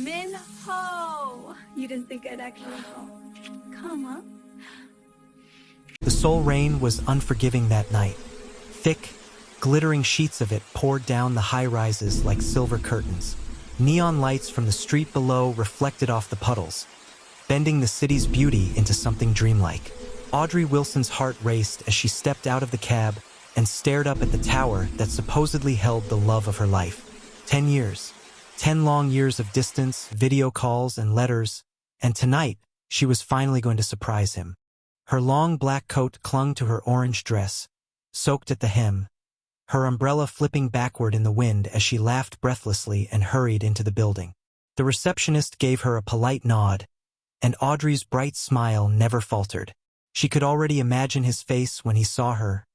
Minho! You didn't think I'd actually come, huh? The Seoul rain was unforgiving that night. Thick, glittering sheets of it poured down the high-rises like silver curtains. Neon lights from the street below reflected off the puddles, bending the city's beauty into something dreamlike. Audrey Wilson's heart raced as she stepped out of the cab and stared up at the tower that supposedly held the love of her life. 10 years. 10 long years of distance, video calls, and letters, and tonight, she was finally going to surprise him. Her long black coat clung to her orange dress, soaked at the hem, her umbrella flipping backward in the wind as she laughed breathlessly and hurried into the building. The receptionist gave her a polite nod, and Audrey's bright smile never faltered. She could already imagine his face when he saw her.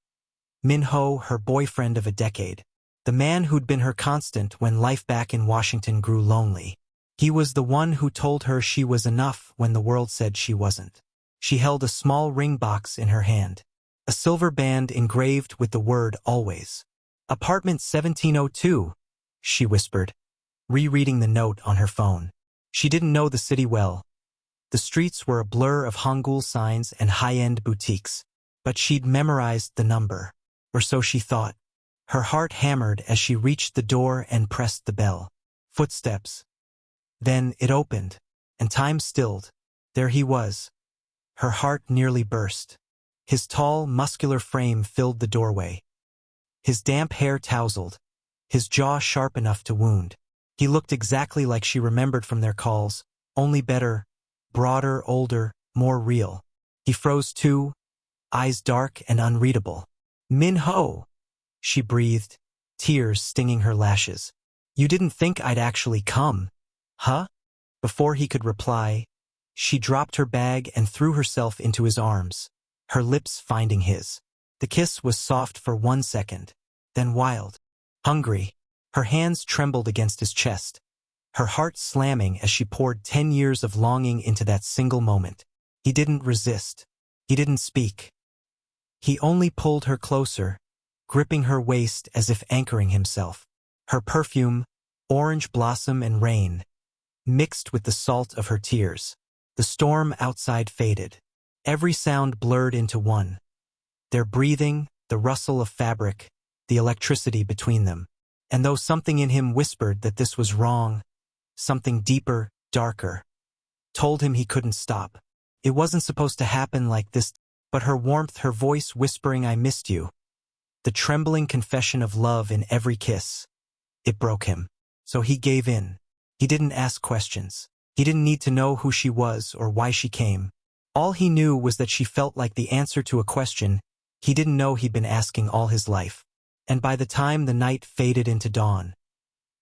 Minho, her boyfriend of a decade. The man who'd been her constant when life back in Washington grew lonely. He was the one who told her she was enough when the world said she wasn't. She held a small ring box in her hand, a silver band engraved with the word always. Apartment 1702, she whispered, rereading the note on her phone. She didn't know the city well. The streets were a blur of Hangul signs and high-end boutiques, but she'd memorized the number, or so she thought. Her heart hammered as she reached the door and pressed the bell. Footsteps. Then it opened, and time stilled. There he was. Her heart nearly burst. His tall, muscular frame filled the doorway. His damp hair tousled, his jaw sharp enough to wound. He looked exactly like she remembered from their calls, only better, broader, older, more real. He froze too, eyes dark and unreadable. Minho! She breathed, tears stinging her lashes. You didn't think I'd actually come, huh? Before he could reply, she dropped her bag and threw herself into his arms, her lips finding his. The kiss was soft for 1 second, then wild. Hungry, her hands trembled against his chest, her heart slamming as she poured 10 years of longing into that single moment. He didn't resist. He didn't speak. He only pulled her closer, gripping her waist as if anchoring himself. Her perfume, orange blossom and rain, mixed with the salt of her tears. The storm outside faded. Every sound blurred into one. Their breathing, the rustle of fabric, the electricity between them. And though something in him whispered that this was wrong, something deeper, darker, told him he couldn't stop. It wasn't supposed to happen like this, but her warmth, her voice whispering, "I missed you." The trembling confession of love in every kiss. It broke him. So he gave in. He didn't ask questions. He didn't need to know who she was or why she came. All he knew was that she felt like the answer to a question he didn't know he'd been asking all his life. And by the time the night faded into dawn,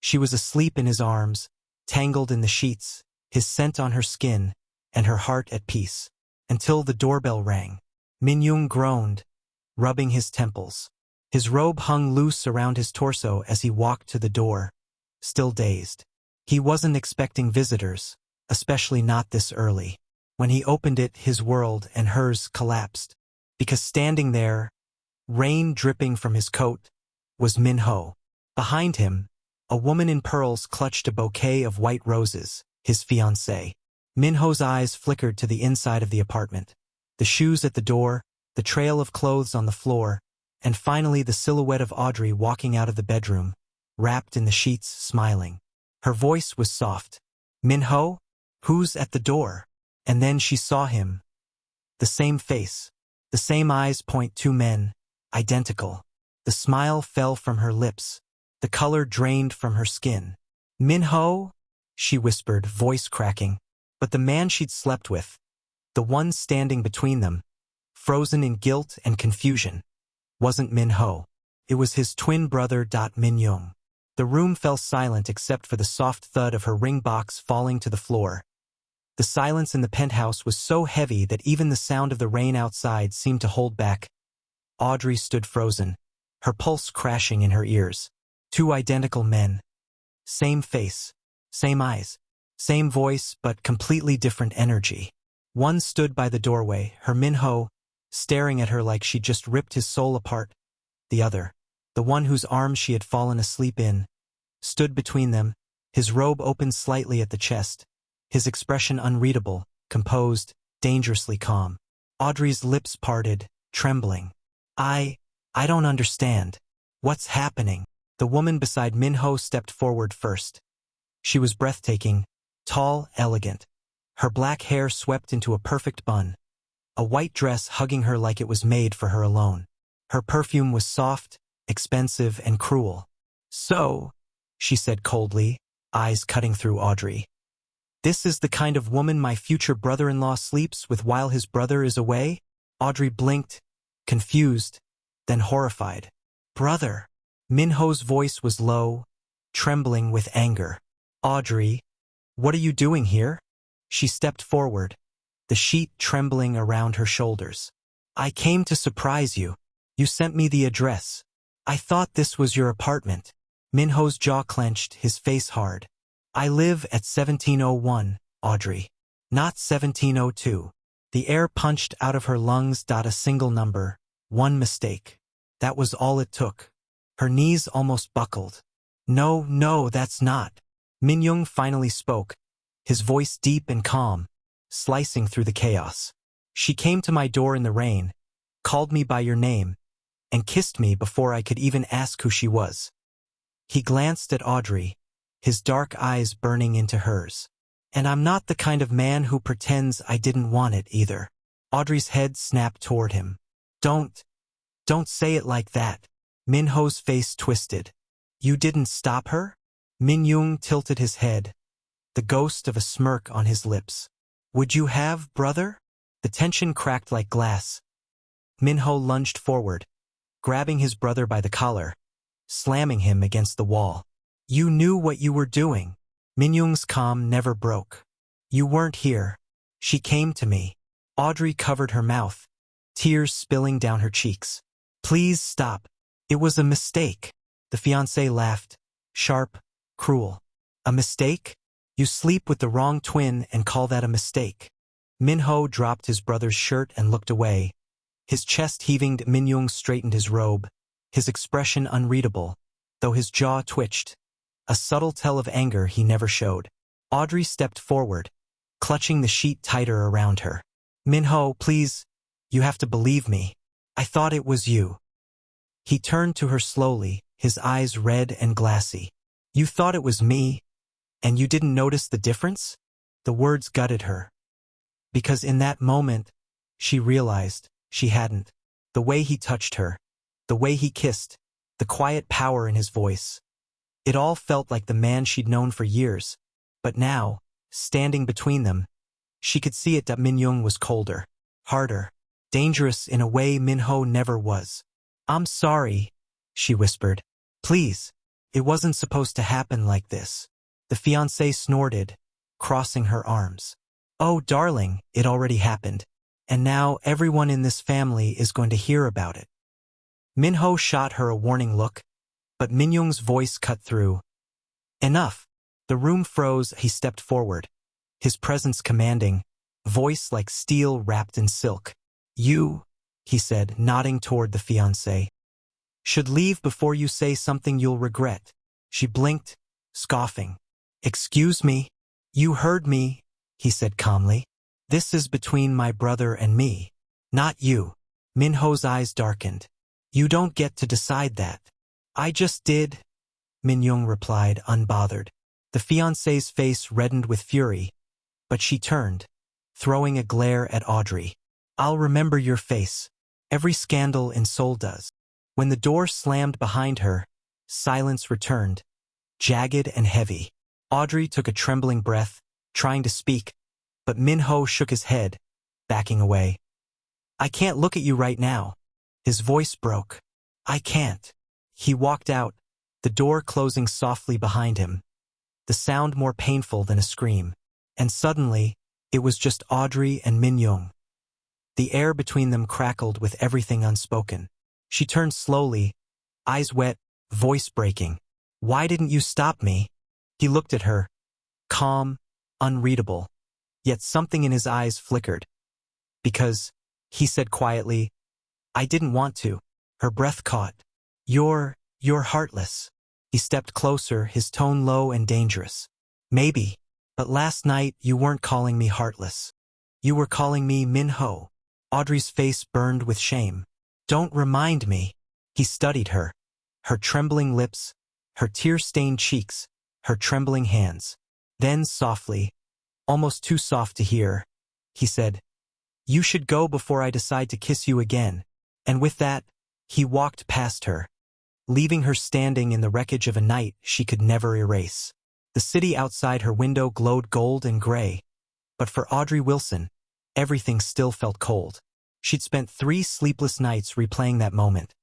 she was asleep in his arms, tangled in the sheets, his scent on her skin, and her heart at peace. Until the doorbell rang. Minyong groaned, rubbing his temples. His robe hung loose around his torso as he walked to the door, still dazed. He wasn't expecting visitors, especially not this early. When he opened it, his world and hers collapsed, because standing there, rain dripping from his coat, was Minho. Behind him, a woman in pearls clutched a bouquet of white roses, his fiancée. Minho's eyes flickered to the inside of the apartment. The shoes at the door, the trail of clothes on the floor, and finally the silhouette of Audrey walking out of the bedroom, wrapped in the sheets, smiling. Her voice was soft. "Minho? Who's at the door?" And then she saw him. The same face, the same eyes point two men, identical. The smile fell from her lips, the color drained from her skin. "Minho?" she whispered, voice cracking. But the man she'd slept with, the one standing between them, frozen in guilt and confusion, wasn't Minho. It was his twin brother, Minyong. The room fell silent except for the soft thud of her ring box falling to the floor. The silence in the penthouse was so heavy that even the sound of the rain outside seemed to hold back. Audrey stood frozen, her pulse crashing in her ears. Two identical men. Same face, same eyes, same voice, but completely different energy. One stood by the doorway, her Minho, staring at her like she'd just ripped his soul apart. The other, the one whose arms she had fallen asleep in, stood between them, His robe opened slightly at the chest, his expression unreadable, composed, dangerously calm. Audrey's lips parted, trembling. I don't understand. What's happening? The woman beside Minho stepped forward first. She was breathtaking, tall, elegant. Her black hair swept into a perfect bun, a white dress hugging her like it was made for her alone. Her perfume was soft, expensive, and cruel. So, she said coldly, eyes cutting through Audrey. This is the kind of woman my future brother-in-law sleeps with while his brother is away? Audrey blinked, confused, then horrified. Brother! Minho's voice was low, trembling with anger. Audrey, what are you doing here? She stepped forward, the sheet trembling around her shoulders. I came to surprise you. You sent me the address. I thought this was your apartment. Minho's jaw clenched, his face hard. I live at 1701, Audrey. Not 1702. The air punched out of her lungs. A single number, one mistake. That was all it took. Her knees almost buckled. No, that's not. Minyong finally spoke, his voice deep and calm, slicing through the chaos. She came to my door in the rain, called me by your name, and kissed me before I could even ask who she was. He glanced at Audrey, his dark eyes burning into hers. And I'm not the kind of man who pretends I didn't want it either. Audrey's head snapped toward him. Don't say it like that. Minho's face twisted. You didn't stop her? Minyong tilted his head, the ghost of a smirk on his lips. Would you have, brother? The tension cracked like glass. Minho lunged forward, grabbing his brother by the collar, slamming him against the wall. You knew what you were doing. Minyong's calm never broke. You weren't here. She came to me. Audrey covered her mouth, tears spilling down her cheeks. Please stop. It was a mistake. The fiancé laughed, sharp, cruel. A mistake? You sleep with the wrong twin and call that a mistake. Minho dropped his brother's shirt and looked away. His chest heaving. Minyong straightened his robe, his expression unreadable, though his jaw twitched, a subtle tell of anger he never showed. Audrey stepped forward, clutching the sheet tighter around her. Minho, please, you have to believe me. I thought it was you. He turned to her slowly, his eyes red and glassy. You thought it was me, and you didn't notice the difference? The words gutted her. Because in that moment, she realized she hadn't. The way he touched her, the way he kissed, the quiet power in his voice. It all felt like the man she'd known for years. But now, standing between them, she could see it that Minyong was colder, harder, dangerous in a way Minho never was. I'm sorry, she whispered. Please, it wasn't supposed to happen like this. The fiancé snorted, crossing her arms. Oh, darling, it already happened. And now everyone in this family is going to hear about it. Minho shot her a warning look, but Minyong's voice cut through. Enough. The room froze. He stepped forward, his presence commanding, voice like steel wrapped in silk. You, he said, nodding toward the fiancé, should leave before you say something you'll regret. She blinked, scoffing. Excuse me? You heard me, he said calmly. This is between my brother and me, not you. Minho's eyes darkened. You don't get to decide that. I just did, Minyong replied, unbothered. The fiancé's face reddened with fury, but she turned, throwing a glare at Audrey. I'll remember your face. Every scandal in Seoul does. When the door slammed behind her, silence returned, jagged and heavy. Audrey took a trembling breath, trying to speak, but Minho shook his head, backing away. I can't look at you right now. His voice broke. I can't. He walked out, the door closing softly behind him, the sound more painful than a scream. And suddenly, it was just Audrey and Minyong. The air between them crackled with everything unspoken. She turned slowly, eyes wet, voice breaking. Why didn't you stop me? He looked at her, calm, unreadable, yet something in his eyes flickered. Because, he said quietly, I didn't want to. Her breath caught. You're heartless. He stepped closer, his tone low and dangerous. Maybe. But last night you weren't calling me heartless. You were calling me Minho. Audrey's face burned with shame. Don't remind me. He studied her. Her trembling lips, her tear-stained cheeks, her trembling hands. Then softly, almost too soft to hear, he said, "You should go before I decide to kiss you again." And with that, he walked past her, leaving her standing in the wreckage of a night she could never erase. The city outside her window glowed gold and gray, but for Audrey Wilson, everything still felt cold. She'd spent 3 sleepless nights replaying that moment.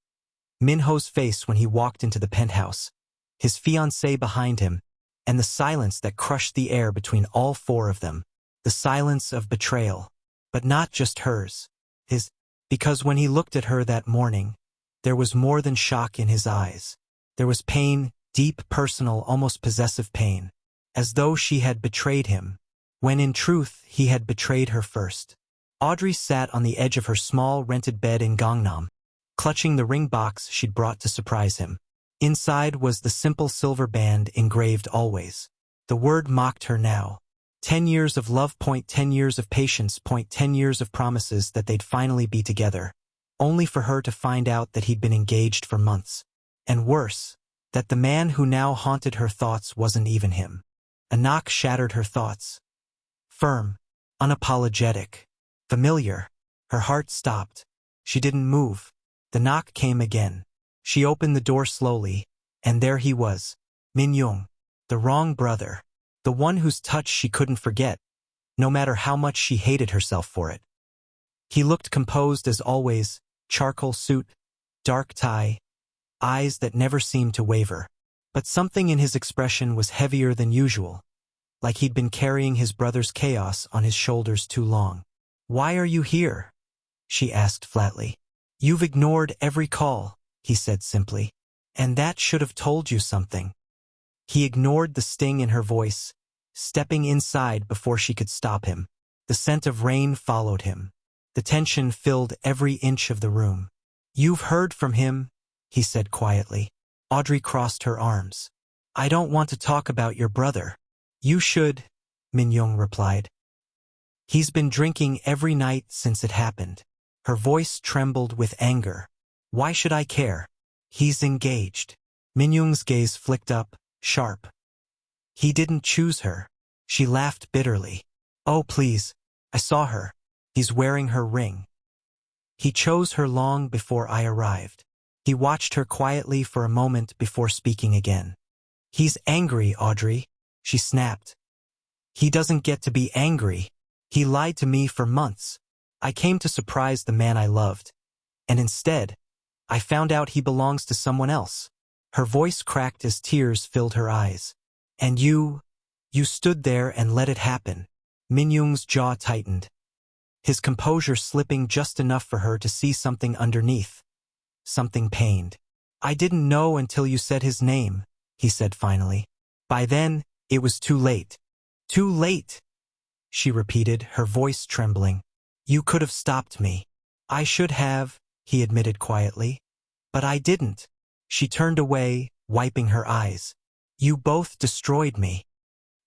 Minho's face when he walked into the penthouse, his fiancée behind him, and the silence that crushed the air between all 4 of them. The silence of betrayal. But not just hers. His. Because when he looked at her that morning, there was more than shock in his eyes. There was pain, deep, personal, almost possessive pain. As though she had betrayed him, when in truth he had betrayed her first. Audrey sat on the edge of her small rented bed in Gangnam, clutching the ring box she'd brought to surprise him. Inside was the simple silver band engraved always. The word mocked her now. 10 years of love, 10 years of patience, 10 years of promises that they'd finally be together, only for her to find out that he'd been engaged for months. And worse, that the man who now haunted her thoughts wasn't even him. A knock shattered her thoughts. Firm, unapologetic, familiar. Her heart stopped. She didn't move. The knock came again. She opened the door slowly, and there he was, Minyong, the wrong brother. The one whose touch she couldn't forget, no matter how much she hated herself for it. He looked composed as always, charcoal suit, dark tie, eyes that never seemed to waver. But something in his expression was heavier than usual, like he'd been carrying his brother's chaos on his shoulders too long. "Why are you here?" she asked flatly. "You've ignored every call," he said simply. "And that should have told you something." He ignored the sting in her voice, stepping inside before she could stop him. The scent of rain followed him. The tension filled every inch of the room. "You've heard from him," he said quietly. Audrey crossed her arms. "I don't want to talk about your brother." "You should," Minyong replied. "He's been drinking every night since it happened." Her voice trembled with anger. "Why should I care? He's engaged." Minyong's gaze flicked up, sharp. "He didn't choose her." She laughed bitterly. "Oh, please. I saw her. He's wearing her ring. He chose her long before I arrived." He watched her quietly for a moment before speaking again. "He's angry, Audrey," she snapped. "He doesn't get to be angry. He lied to me for months. I came to surprise the man I loved. And instead, I found out he belongs to someone else." Her voice cracked as tears filled her eyes. "And you stood there and let it happen." Minyong's jaw tightened, his composure slipping just enough for her to see something underneath. Something pained. "I didn't know until you said his name," he said finally. "By then, it was too late." "Too late," she repeated, her voice trembling. "You could have stopped me." "I should have," he admitted quietly. "But I didn't." She turned away, wiping her eyes. "You both destroyed me."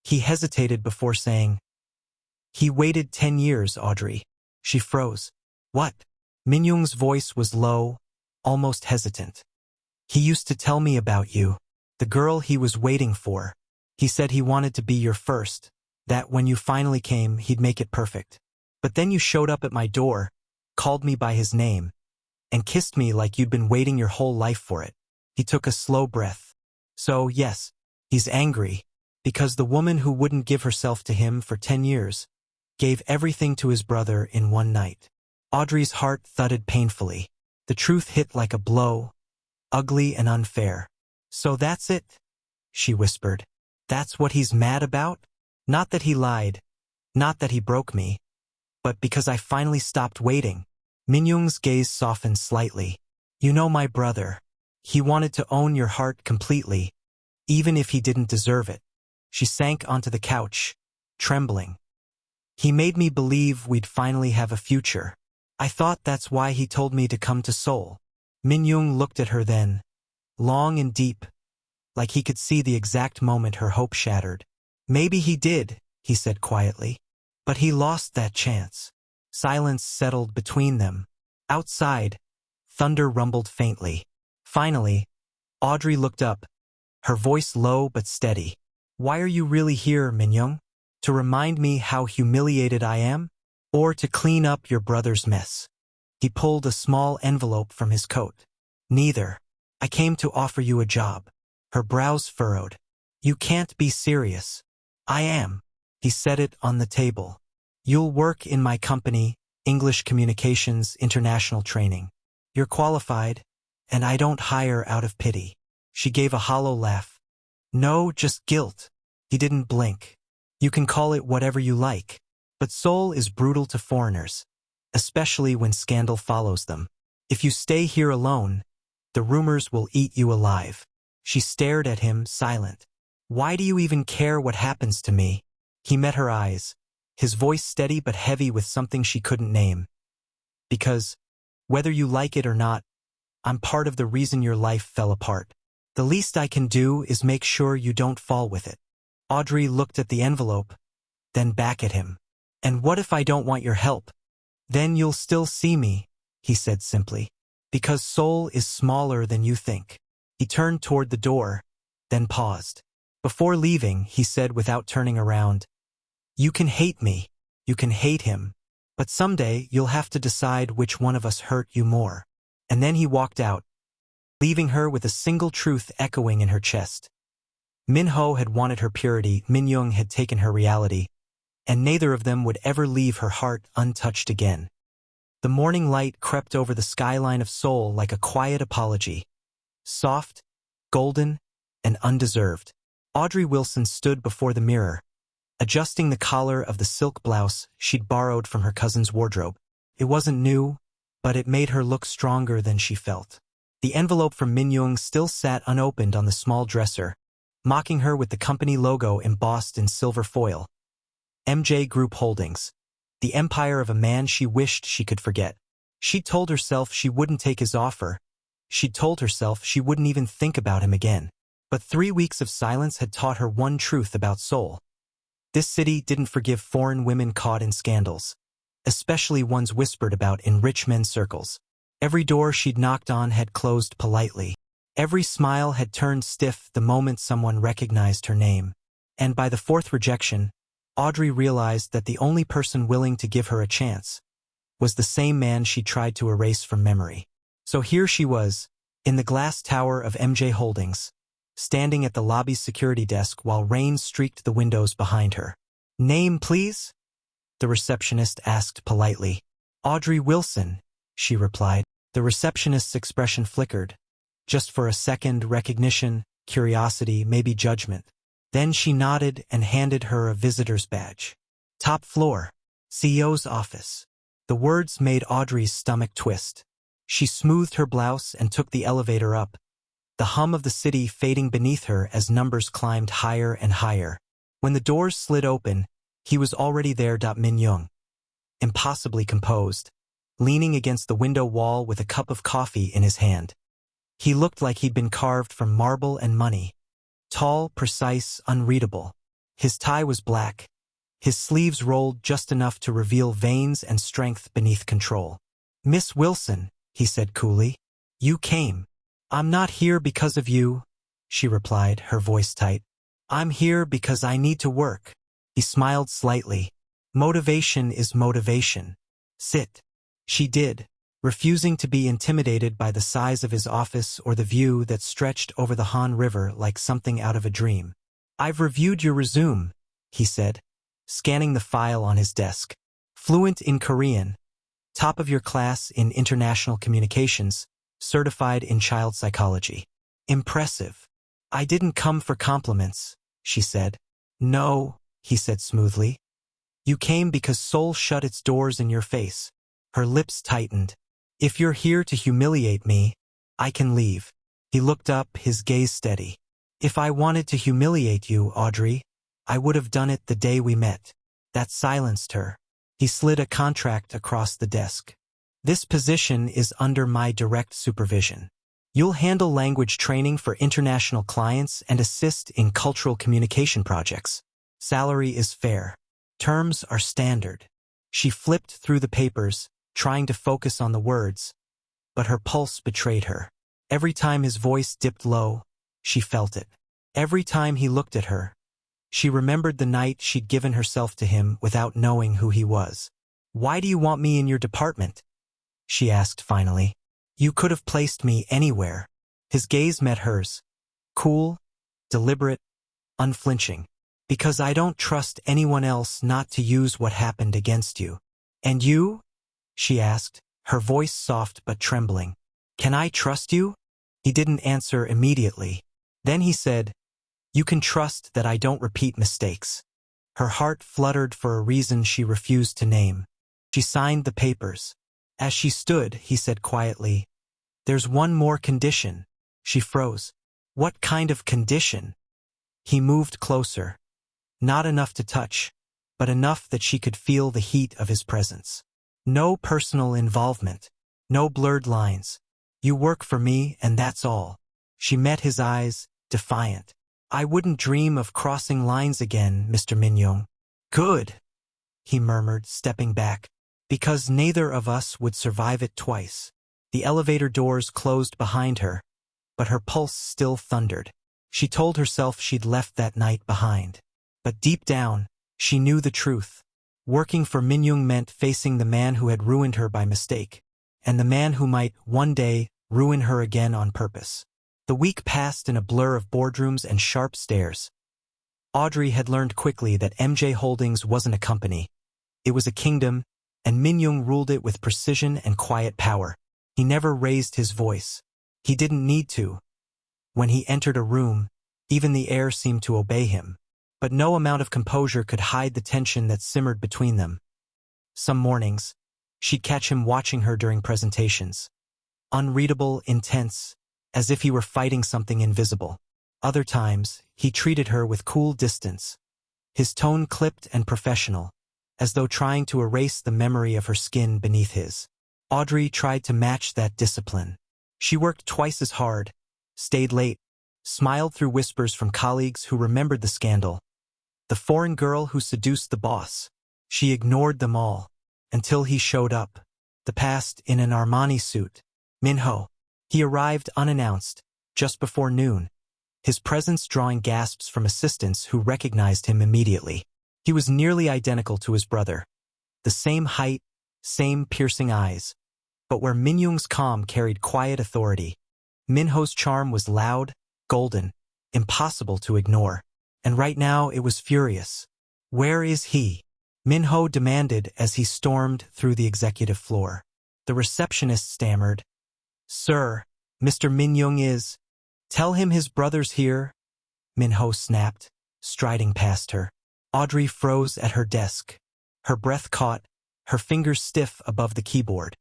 He hesitated before saying, "He waited 10 years, Audrey." She froze. "What?" Minyong's voice was low, almost hesitant. "He used to tell me about you, the girl he was waiting for. He said he wanted to be your first, that when you finally came, he'd make it perfect. But then you showed up at my door, called me by his name, and kissed me like you'd been waiting your whole life for it." He took a slow breath. "So, yes, he's angry, because the woman who wouldn't give herself to him for 10 years gave everything to his brother in one night." Audrey's heart thudded painfully. The truth hit like a blow, ugly and unfair. "So that's it," she whispered. "That's what he's mad about? Not that he lied, not that he broke me, but because I finally stopped waiting." Minyong's gaze softened slightly. "You know my brother. He wanted to own your heart completely, even if he didn't deserve it." She sank onto the couch, trembling. "He made me believe we'd finally have a future. I thought that's why he told me to come to Seoul." Minyong looked at her then, long and deep, like he could see the exact moment her hope shattered. Maybe he did, he said quietly. But he lost that chance. Silence settled between them. Outside, thunder rumbled faintly. Finally, Audrey looked up, her voice low but steady. Why are you really here, Minyong? To remind me how humiliated I am? Or to clean up your brother's mess? He pulled a small envelope from his coat. Neither. I came to offer you a job. Her brows furrowed. You can't be serious. I am. He set it on the table. You'll work in my company, English Communications International Training. You're qualified, and I don't hire out of pity. She gave a hollow laugh. No, just guilt. He didn't blink. You can call it whatever you like, but Seoul is brutal to foreigners, especially when scandal follows them. If you stay here alone, the rumors will eat you alive. She stared at him, silent. Why do you even care what happens to me? He met her eyes, his voice steady but heavy with something she couldn't name. Because, whether you like it or not, I'm part of the reason your life fell apart. The least I can do is make sure you don't fall with it. Audrey looked at the envelope, then back at him. And what if I don't want your help? Then you'll still see me, he said simply. Because Seoul is smaller than you think. He turned toward the door, then paused. Before leaving, he said without turning around, You can hate me, you can hate him, but someday you'll have to decide which one of us hurt you more. And then he walked out, leaving her with a single truth echoing in her chest. Minho had wanted her purity, Minyong had taken her reality, and neither of them would ever leave her heart untouched again. The morning light crept over the skyline of Seoul like a quiet apology. Soft, golden, and undeserved. Audrey Wilson stood before the mirror, adjusting the collar of the silk blouse she'd borrowed from her cousin's wardrobe. It wasn't new, but it made her look stronger than she felt. The envelope from Minyong still sat unopened on the small dresser, mocking her with the company logo embossed in silver foil. MJ Group Holdings. The empire of a man she wished she could forget. She'd told herself she wouldn't take his offer. She'd told herself she wouldn't even think about him again. But 3 weeks of silence had taught her one truth about Seoul. This city didn't forgive foreign women caught in scandals, especially ones whispered about in rich men's circles. Every door she'd knocked on had closed politely. Every smile had turned stiff the moment someone recognized her name. And by the fourth rejection, Audrey realized that the only person willing to give her a chance was the same man she tried to erase from memory. So here she was, in the glass tower of MJ Holdings, standing at the lobby's security desk while rain streaked the windows behind her. Name, please? The receptionist asked politely. Audrey Wilson, she replied. The receptionist's expression flickered. Just for a second, recognition, curiosity, maybe judgment. Then she nodded and handed her a visitor's badge. Top floor, CEO's office. The words made Audrey's stomach twist. She smoothed her blouse and took the elevator up, the hum of the city fading beneath her as numbers climbed higher and higher. When the doors slid open, he was already there. Minyong, impossibly composed, leaning against the window wall with a cup of coffee in his hand. He looked like he'd been carved from marble and money. Tall, precise, unreadable. His tie was black, his sleeves rolled just enough to reveal veins and strength beneath control. Miss Wilson, he said coolly. You came. I'm not here because of you, she replied, her voice tight. I'm here because I need to work. He smiled slightly. Motivation is motivation. Sit. She did, refusing to be intimidated by the size of his office or the view that stretched over the Han River like something out of a dream. I've reviewed your resume, he said, scanning the file on his desk. Fluent in Korean, top of your class in international communications, certified in child psychology. Impressive. I didn't come for compliments, she said. No, he said smoothly. You came because Seoul shut its doors in your face. Her lips tightened. If you're here to humiliate me, I can leave. He looked up, his gaze steady. If I wanted to humiliate you, Audrey, I would have done it the day we met. That silenced her. He slid a contract across the desk. This position is under my direct supervision. You'll handle language training for international clients and assist in cultural communication projects. Salary is fair. Terms are standard. She flipped through the papers, trying to focus on the words, but her pulse betrayed her. Every time his voice dipped low, she felt it. Every time he looked at her, she remembered the night she'd given herself to him without knowing who he was. "Why do you want me in your department?" she asked finally. "You could have placed me anywhere." His gaze met hers. Cool, deliberate, unflinching. "Because I don't trust anyone else not to use what happened against you." "And you?" she asked, her voice soft but trembling. "Can I trust you?" He didn't answer immediately. Then he said, "You can trust that I don't repeat mistakes." Her heart fluttered for a reason she refused to name. She signed the papers. As she stood, he said quietly, "There's one more condition." She froze. "What kind of condition?" He moved closer. Not enough to touch, but enough that she could feel the heat of his presence. "No personal involvement. No blurred lines. You work for me, and that's all." She met his eyes, defiant. "I wouldn't dream of crossing lines again, Mr. Minyong." "Good," he murmured, stepping back, "because neither of us would survive it twice." The elevator doors closed behind her, but her pulse still thundered. She told herself she'd left that night behind. But deep down, she knew the truth. Working for Minyong meant facing the man who had ruined her by mistake, and the man who might, one day, ruin her again on purpose. The week passed in a blur of boardrooms and sharp stares. Audrey had learned quickly that MJ Holdings wasn't a company. It was a kingdom, and Minyong ruled it with precision and quiet power. He never raised his voice. He didn't need to. When he entered a room, even the air seemed to obey him. But no amount of composure could hide the tension that simmered between them. Some mornings, she'd catch him watching her during presentations. Unreadable, intense, as if he were fighting something invisible. Other times, he treated her with cool distance, his tone clipped and professional, as though trying to erase the memory of her skin beneath his. Audrey tried to match that discipline. She worked twice as hard, stayed late, smiled through whispers from colleagues who remembered the scandal. The foreign girl who seduced the boss. She ignored them all, until he showed up, the past in an Armani suit. Minho. He arrived unannounced, just before noon, his presence drawing gasps from assistants who recognized him immediately. He was nearly identical to his brother. The same height, same piercing eyes. But where Minyong's calm carried quiet authority, Minho's charm was loud, golden, impossible to ignore. And right now it was furious. "Where is he?" Minho demanded as he stormed through the executive floor. The receptionist stammered, "Sir, Mr. Minyong is. Tell him his brother's here." Minho snapped, striding past her. Audrey froze at her desk. Her breath caught, her fingers stiff above the keyboard.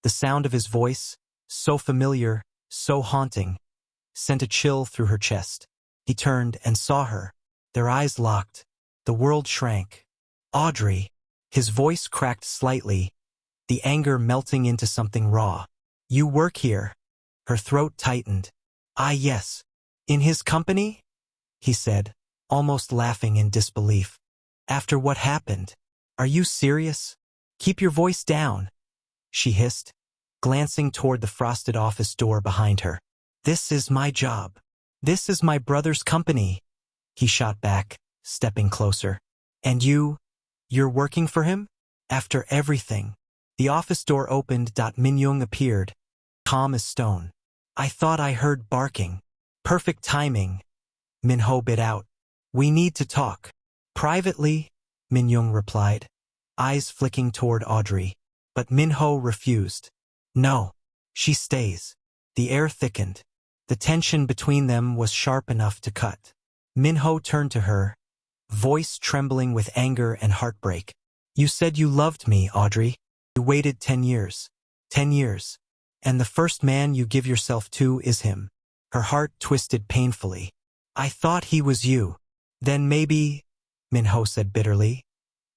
The sound of his voice, so familiar, so haunting, sent a chill through her chest. He turned and saw her. Their eyes locked. The world shrank. "Audrey." His voice cracked slightly, the anger melting into something raw. "You work here." Her throat tightened. "Ah, yes. In his company?" he said, almost laughing in disbelief. "After what happened? Are you serious? Keep your voice down," she hissed, glancing toward the frosted office door behind her. "This is my job. This is my brother's company," he shot back, stepping closer. "And you're working for him? After everything?" The office door opened. Minyong appeared, calm as stone. "I thought I heard barking." "Perfect timing," Minho bit out. "We need to talk." "Privately," Minyong replied, eyes flicking toward Audrey. But Minho refused. "No, she stays." The air thickened. The tension between them was sharp enough to cut. Minho turned to her, voice trembling with anger and heartbreak. "You said you loved me, Audrey. You waited 10 years. 10 years. And the first man you give yourself to is him." Her heart twisted painfully. "I thought he was you." "Then maybe," Minho said bitterly,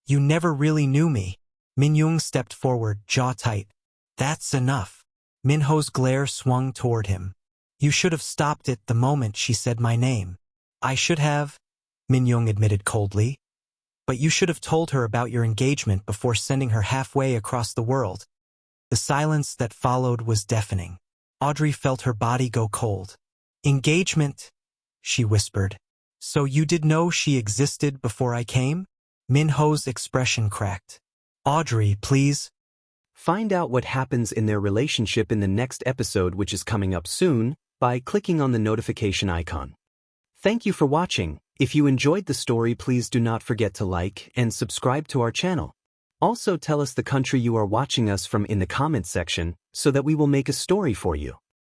"you never really knew me." Minyong stepped forward, jaw tight. "That's enough." Minho's glare swung toward him. "You should have stopped it the moment she said my name." "I should have," Minyong admitted coldly. But you should have told her about your engagement before sending her halfway across the world. The silence that followed was deafening. Audrey felt her body go cold. Engagement, she whispered. So you did know she existed before I came? Minho's expression cracked. Audrey, please. Find out what happens in their relationship in the next episode, which is coming up soon, by clicking on the notification icon. Thank you for watching. If you enjoyed the story, please do not forget to like and subscribe to our channel. Also tell us the country you are watching us from in the comments section so that we will make a story for you.